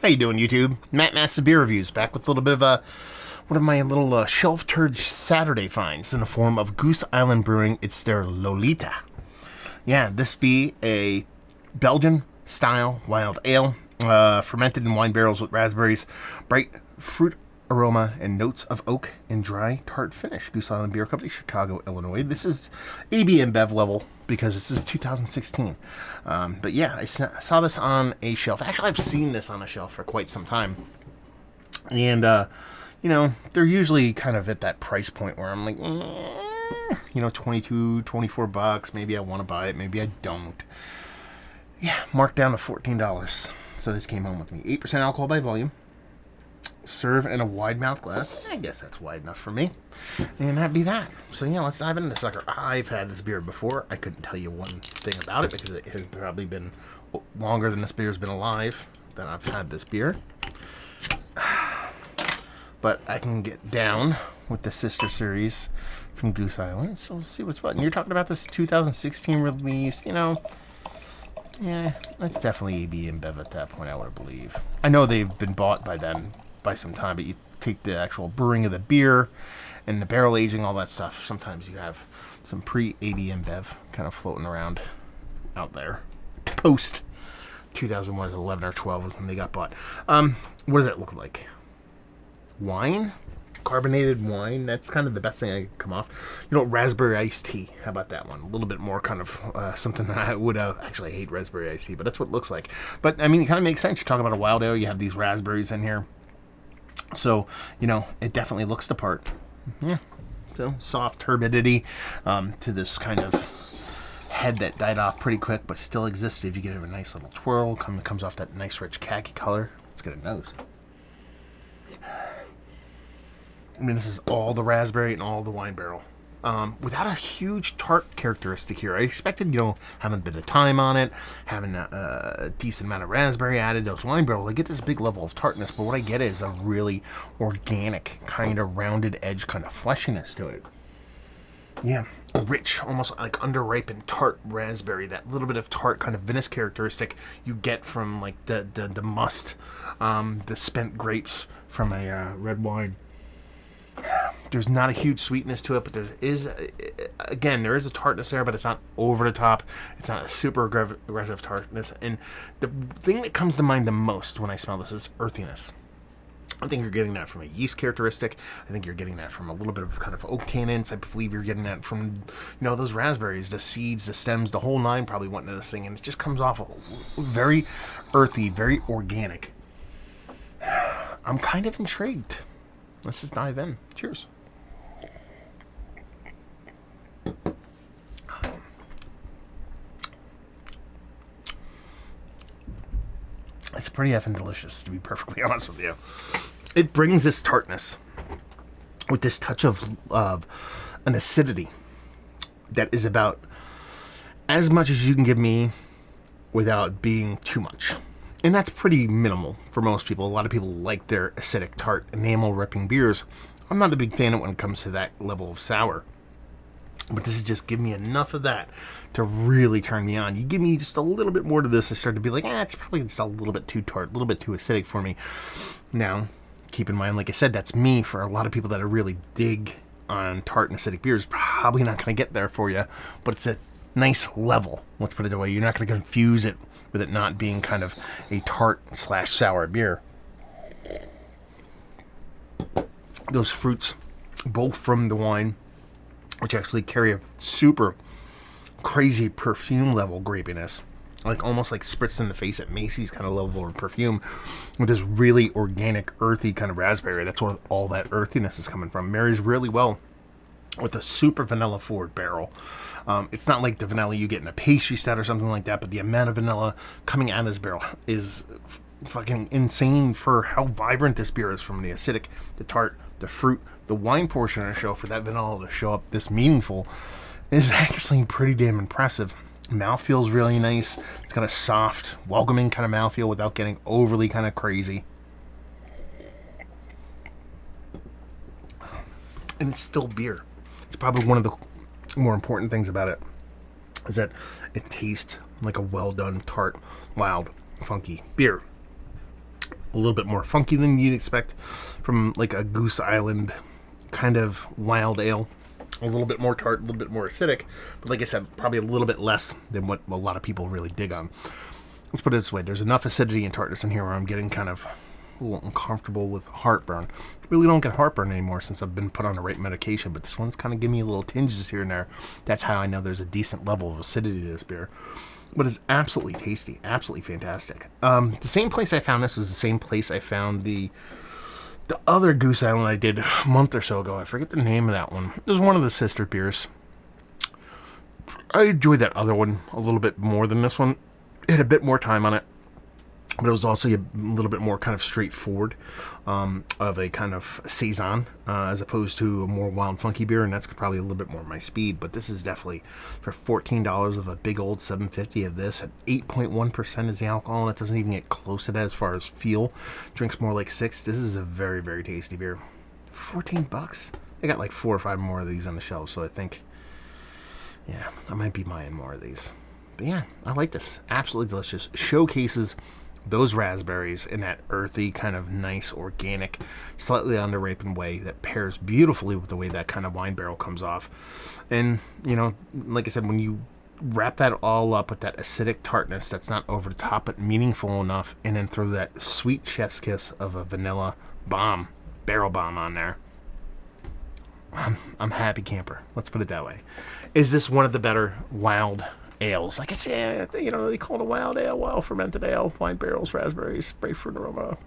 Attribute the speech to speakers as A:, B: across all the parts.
A: How you doing, YouTube? Matt Mass Beer Reviews, back with a little bit of one of my little shelf turd Saturday finds in the form of Goose Island Brewing. It's their Lolita. Yeah, this be a Belgian style wild ale, fermented in wine barrels with raspberries, bright fruit aroma and notes of oak and dry tart finish. Goose Island Beer Company, Chicago, Illinois. This is AB InBev level because this is 2016. But yeah, I saw this on a shelf. Actually, I've seen this on a shelf for quite some time. And, you know, they're usually kind of at that price point where I'm like, you know, 22, 24 bucks. Maybe I want to buy it. Maybe I don't. Yeah, marked down to $14. So this came home with me. 8% alcohol by volume. Serve in a wide mouth glass. I guess that's wide enough for me. And that'd be that. So yeah, let's dive into this sucker. I've had this beer before. I couldn't tell you one thing about it because it has probably been longer than this beer's been alive that I've had this beer. But I can get down with the sister series from Goose Island. So we'll see what's what. And you're talking about this 2016 release, you know. Yeah, that's definitely AB InBev at that point, I would believe. I know they've been bought by then, by some time, but you take the actual brewing of the beer and the barrel aging, all that stuff. Sometimes you have some pre-AB InBev kind of floating around out there. Post 2001, 11 or 12 when they got bought. What does it look like? Wine? Carbonated wine. That's kind of the best thing I could come off. You know, raspberry iced tea. How about that one? A little bit more kind of something that I would actually hate raspberry iced tea, but that's what it looks like. But I mean, it kind of makes sense. You're talking about a wild ale. You have these raspberries in here. So, you know, it definitely looks the part. Yeah. So, soft turbidity to this kind of head that died off pretty quick, but still exists if you give it a nice little twirl. Comes off that nice, rich khaki color. Let's get a nose. I mean, this is all the raspberry and all the wine barrel. Without a huge tart characteristic here. I expected, you know, having a bit of time on it, having a decent amount of raspberry added, those wine barrels, I get this big level of tartness, but what I get is a really organic, kind of rounded edge, kind of fleshiness to it. Yeah, rich, almost like underripened tart raspberry, that little bit of tart kind of vinous characteristic you get from like the must, the spent grapes from a red wine. There's not a huge sweetness to it, but there is a tartness there, but it's not over the top. It's not a super aggressive tartness. And the thing that comes to mind the most when I smell this is earthiness. I think you're getting that from a yeast characteristic. I think you're getting that from a little bit of kind of oak tannins. I believe you're getting that from, you know, those raspberries, the seeds, the stems, the whole nine probably went into this thing. And it just comes off very earthy, very organic. I'm kind of intrigued. Let's just dive in. Cheers. It's pretty effing delicious, to be perfectly honest with you. It brings this tartness with this touch of an acidity that is about as much as you can give me without being too much. And that's pretty minimal for most people. A lot of people like their acidic, tart, enamel-ripping beers. I'm not a big fan of it when it comes to that level of sour. But this is just giving me enough of that to really turn me on. You give me just a little bit more to this, I start to be like, it's probably just a little bit too tart, a little bit too acidic for me. Now, keep in mind, like I said, that's me. For a lot of people that are really dig on tart and acidic beers, probably not going to get there for you. But it's a nice level. Let's put it that way. You're not going to confuse it with it not being kind of a tart/sour beer. Those fruits, both from the wine, which actually carry a super crazy perfume level grapiness, like almost like spritzed in the face at Macy's kind of level of perfume, with this really organic, earthy kind of raspberry. That's where all that earthiness is coming from. Marries really well with a super vanilla forward barrel. It's not like the vanilla you get in a pastry stout or something like that, but the amount of vanilla coming out of this barrel is fucking insane for how vibrant this beer is, from the acidic, the tart, the fruit, the wine portion of the show. For that vanilla to show up this meaningful is actually pretty damn impressive. Mouth feels really nice. It's got a soft, welcoming kind of mouthfeel without getting overly kind of crazy. And it's still beer. It's probably one of the more important things about it is that it tastes like a well done, tart, wild, funky beer. a little bit more funky than you'd expect from like a Goose Island kind of wild ale. A little bit more tart, a little bit more acidic, but like I said, probably a little bit less than what a lot of people really dig on. Let's put it this way, there's enough acidity and tartness in here where I'm getting kind of a little uncomfortable with heartburn. I really don't get heartburn anymore since I've been put on the right medication, but this one's kind of giving me little tinges here and there. That's how I know there's a decent level of acidity to this beer. But it's absolutely tasty, absolutely fantastic. The same place I found this was the same place I found the other Goose Island I did a month or so ago. I forget the name of that one. It was one of the sister beers. I enjoyed that other one a little bit more than this one. It had a bit more time on it, but it was also a little bit more kind of straightforward of a kind of saison as opposed to a more wild funky beer, and that's probably a little bit more my speed. But this is definitely for $14 of a big old 750 of this at 8.1% is the alcohol, and it doesn't even get close to that as far as feel. Drinks more like 6. This is a very, very tasty beer. $14. They got like 4 or 5 more of these on the shelf, so I think, yeah, I might be buying more of these. But yeah, I like this. Absolutely delicious. Showcases those raspberries in that earthy, kind of nice, organic, slightly under-ripened way that pairs beautifully with the way that kind of wine barrel comes off. And, you know, like I said, when you wrap that all up with that acidic tartness that's not over the top but meaningful enough, and then throw that sweet chef's kiss of a vanilla bomb, barrel bomb on there, I'm happy camper. Let's put it that way. Is this one of the better wild ales? Like I said, you know, they call it a wild ale, wild fermented ale, wine barrels, raspberries, grapefruit aroma.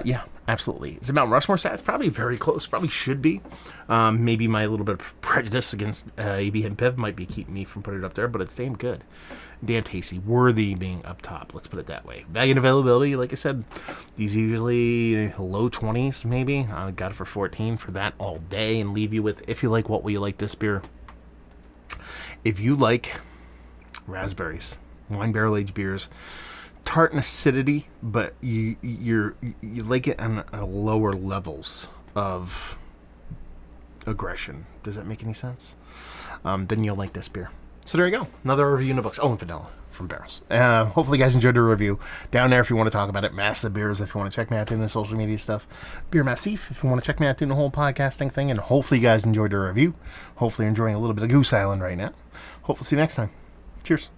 A: Yeah, absolutely. Is it Mount Rushmore stats? Probably very close. Probably should be. Maybe my little bit of prejudice against AB and Piv might be keeping me from putting it up there, but it's damn good. Damn tasty. Worthy being up top. Let's put it that way. Value and availability, like I said, these usually low 20s maybe. I got it for 14 for that all day, and leave you with, if you like, what will you like this beer? If you like raspberries, wine barrel aged beers, tart and acidity, but you like it on lower levels of aggression. Does that make any sense? Then you'll like this beer. So there you go. Another review in the books. Oh, and vanilla from barrels. Hopefully you guys enjoyed the review. Down there if you want to talk about it. Massive Beers if you want to check me out doing the social media stuff. Beer Massif if you want to check me out doing the whole podcasting thing. And hopefully you guys enjoyed the review. Hopefully you're enjoying a little bit of Goose Island right now. Hopefully see you next time. Cheers.